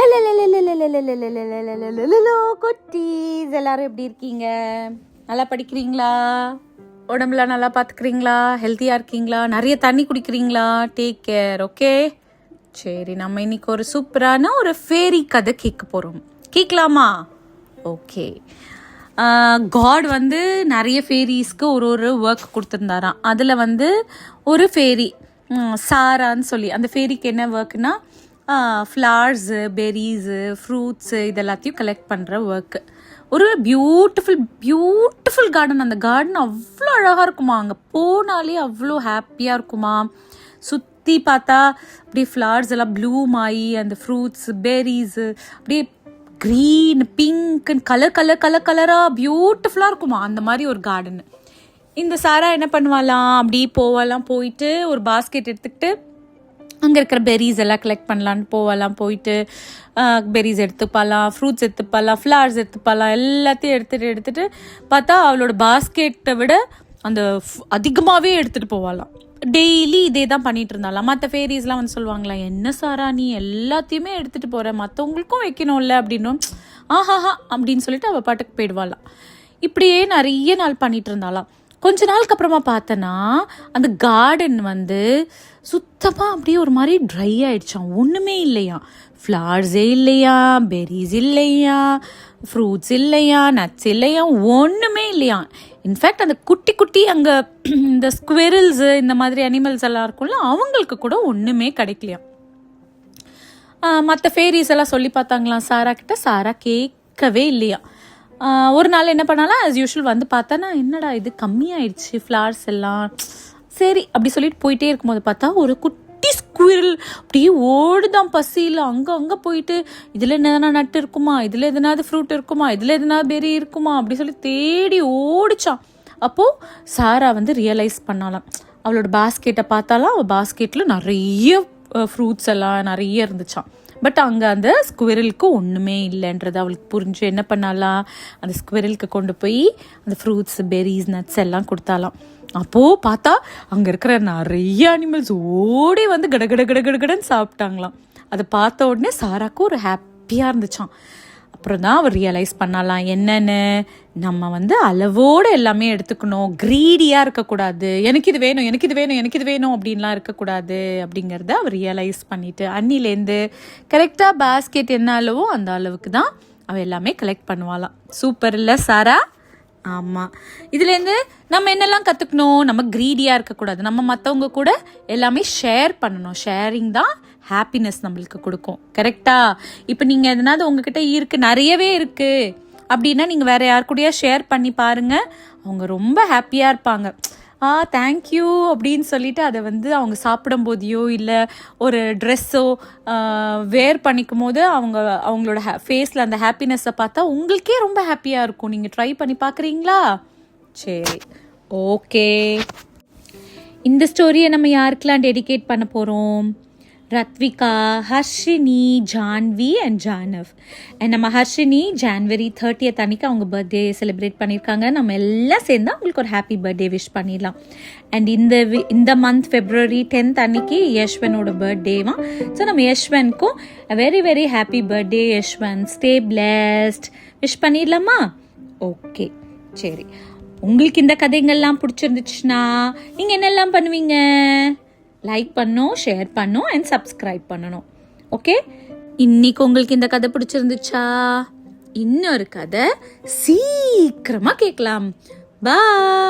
Hello குட்டீஸ், எல்லாரும் எப்படி இருக்கீங்க? நல்லா படிக்கிறீங்களா? உடம்புல நல்லா பார்த்துக்கிறீங்களா? ஹெல்த்தியாக இருக்கீங்களா? நிறைய தண்ணி குடிக்கிறீங்களா? Take care. ஓகே, சரி. நம்ம இன்னைக்கு ஒரு சூப்பரான ஒரு ஃபேரி கதை கேட்க போகிறோம். கேட்கலாமா? ஓகே. காட் வந்து நிறைய ஃபேரிஸ்க்கு ஒரு ஒரு ஒர்க் கொடுத்துருந்தாராம். அதில் வந்து ஒரு ஃபேரி சாரான்னு சொல்லி, அந்த ஃபேரிக்கு என்ன ஒர்க்குன்னா ஃப்ளவர்ஸு, பெர்ரீஸு, ஃப்ரூட்ஸு இதெல்லாத்தையும் கலெக்ட் பண்ணுற ஒர்க்கு. ஒரு பியூட்டிஃபுல் கார்டன். அந்த கார்டன் அவ்வளோ அழகாக இருக்குமா, அங்கே போனாலே அவ்வளோ ஹாப்பியாக இருக்குமா. சுற்றி பார்த்தா அப்படியே ஃப்ளவர்ஸ் எல்லாம் ப்ளூம் ஆகி அந்த ஃப்ரூட்ஸ், பெர்ரீஸு அப்படியே க்ரீன், பிங்க், கலராக பியூட்டிஃபுல்லாக இருக்குமா. அந்த மாதிரி ஒரு கார்டனு. இந்த சாரா என்ன பண்ணுவாலாம், அப்படி போயிட்டு ஒரு பாஸ்கெட் எடுத்துக்கிட்டு அங்கே இருக்கிற பெர்ரீஸ் எல்லாம் கலெக்ட் பண்ணலான்னு போயிட்டு பெர்ரீஸ் எடுத்துப்பாலாம், ஃப்ரூட்ஸ் எடுத்துப்பாலாம், ஃப்ளவர்ஸ் எடுத்துப்பாலாம், எல்லாத்தையும் எடுத்துகிட்டு பார்த்தா அவளோட பாஸ்கெட்டை விட அந்த அதிகமாகவே எடுத்துகிட்டு போவாலாம். டெய்லி இதே தான் பண்ணிட்டு இருந்தாலாம். மற்ற ஃபேரிஸ்லாம் வந்து சொல்லுவாங்களா, என்ன சாரா நீ எல்லாத்தையுமே எடுத்துகிட்டு போகிற, மற்றவங்களுக்கும் வைக்கணும்ல அப்படின்னும். ஆஹாஹா அப்படின்னு சொல்லிட்டு அவள் பாட்டுக்கு போயிடுவாளாம். இப்படியே நிறைய நாள் பண்ணிட்டு இருந்தாலாம். கொஞ்ச நாளுக்கு அப்புறமா பார்த்தனா அந்த கார்டன் வந்து சுத்தமாக அப்படியே ஒரு மாதிரி ட்ரை ஆயிடுச்சான். ஒன்றுமே இல்லையா, ஃப்ளவர்ஸே இல்லையா, பெர்ரீஸ் இல்லையா, ஃப்ரூட்ஸ் இல்லையா, நட்ஸ் இல்லையா, ஒன்றுமே இல்லையா. இன்ஃபேக்ட் அந்த குட்டி அங்கே இந்த ஸ்குவிரல்ஸு இந்த மாதிரி அனிமல்ஸ் எல்லாம் இருக்கும்ல, அவங்களுக்கு கூட ஒன்றுமே கிடைக்கலையா. மற்ற ஃபேரிஸ் எல்லாம் சொல்லி பார்த்தாங்களாம் சாரா கிட்ட. சாரா கேட்கவே இல்லையா. ஒரு நாள் என்ன பண்ணாலும் ஆஸ் யூஷுவல் வந்து பார்த்தா, என்னடா இது கம்மியாயிடுச்சு ஃப்ளவர்ஸ் எல்லாம், சரி அப்படி சொல்லிட்டு போயிட்டே இருக்கும்போது பார்த்தா ஒரு குட்டி ஸ்குவிரல் அப்படியே ஓடுதான் பசியில். அங்கே போயிட்டு இதில் எதனா நட்டு இருக்குமா, இதில் எதனாவது ஃப்ரூட் இருக்குமா, இதில் எதனாவது பெர்ரி இருக்குமா அப்படி சொல்லி தேடி ஓடிச்சான். அப்போது சாரா வந்து ரியலைஸ் பண்ணாலாம். அவளோட பாஸ்கெட்டை பார்த்தாலாம், அவள் பாஸ்கெட்டில் நிறைய ஃப்ரூட்ஸ் எல்லாம் நிறைய இருந்துச்சான். பட் அங்கே அந்த ஸ்குவிரலுக்கு ஒன்றுமே இல்லைன்றது அவளுக்கு புரிஞ்சு என்ன பண்ணாலாம், அந்த ஸ்குவிரலுக்கு கொண்டு போய் அந்த ஃப்ரூட்ஸ், பெர்ரீஸ், நட்ஸ் எல்லாம் கொடுத்தாலாம். அப்போது பார்த்தா அங்கே இருக்கிற நிறைய அனிமல்ஸ் ஓடி வந்து கடன்னு சாப்பிட்டாங்களாம். அதை பார்த்த உடனே சாராக்கு ஒரு ஹாப்பியாக இருந்துச்சான். அப்புறம் தான் அவர் ரியலைஸ் பண்ணலாம், என்னென்னு நம்ம வந்து அளவோடு எல்லாமே எடுத்துக்கணும், க்ரீடியாக இருக்கக்கூடாது, எனக்கு இது வேணும் அப்படின்லாம் இருக்கக்கூடாது அப்படிங்கிறத அவர் ரியலைஸ் பண்ணிவிட்டு அன்னிலேருந்து கரெக்டாக பாஸ்கெட் என்ன அளவோ அந்த அளவுக்கு தான் அவள் எல்லாமே கலெக்ட் பண்ணுவாளாம். சூப்பர் இல்லை சாரா? ஆமாம். இதுலேருந்து நம்ம என்னெல்லாம் கற்றுக்கணும், நம்ம க்ரீடியாக இருக்கக்கூடாது, நம்ம மற்றவங்க கூட எல்லாமே ஷேர் பண்ணணும். ஷேரிங் தான் ஹாப்பினஸ் நம்மளுக்கு கொடுக்கும். கரெக்டா? இப்போ நீங்கள் எதனாவது உங்ககிட்ட இருக்குது, நிறையவே இருக்குது அப்படின்னா நீங்கள் வேறு யார் கூடயா ஷேர் பண்ணி பாருங்கள், அவங்க ரொம்ப ஹாப்பியாக இருப்பாங்க. தேங்க்யூ அப்படின்னு சொல்லிட்டு அதை வந்து அவங்க சாப்பிடும் போதையோ இல்லை ஒரு ட்ரெஸ்ஸோ வேர் பண்ணிக்கும் போது அவங்களோட ஃபேஸில் அந்த ஹாப்பினஸ்ஸை பார்த்தா உங்களுக்கே ரொம்ப ஹாப்பியாக இருக்கும். நீங்கள் ட்ரை பண்ணி பார்க்குறீங்களா? சரி, ஓகே. இந்த ஸ்டோரியை நம்ம யாருக்கெல்லாம் டெடிகேட் பண்ண போகிறோம்? ரத்விகா, ஹர்ஷினி, ஜான்வி அண்ட் ஜானவ். அண்ட் நம்ம ஹர்ஷினி ஜான்வரி 30th அன்னைக்கு அவங்க பர்த்டே செலிப்ரேட் பண்ணியிருக்காங்க. நம்ம எல்லாம் சேர்ந்து அவங்களுக்கு ஒரு ஹாப்பி பர்த்டே விஷ் பண்ணிடலாம். அண்ட் இந்த மந்த் February 10th அன்னைக்கு யஷ்வனோட பர்த்டேவா. ஸோ நம்ம யஷ்வனுக்கும் very very happy birthday Yashwan. Stay blessed. Wish பண்ணிடலாமா? ஓகே, சரி. உங்களுக்கு இந்த கதைங்கள்லாம் பிடிச்சிருந்துச்சுன்னா நீங்கள் என்னெல்லாம் பண்ணுவீங்க? லைக் பண்ணணும், ஷேர் பண்ணணும் அண்ட் சப்ஸ்கிரைப் பண்ணணும். ஓகே, இன்னைக்கு உங்களுக்கு இந்த கதை பிடிச்சிருந்துச்சா? இன்னொரு கதை சீக்கிரமாக கேட்கலாம். பாய்.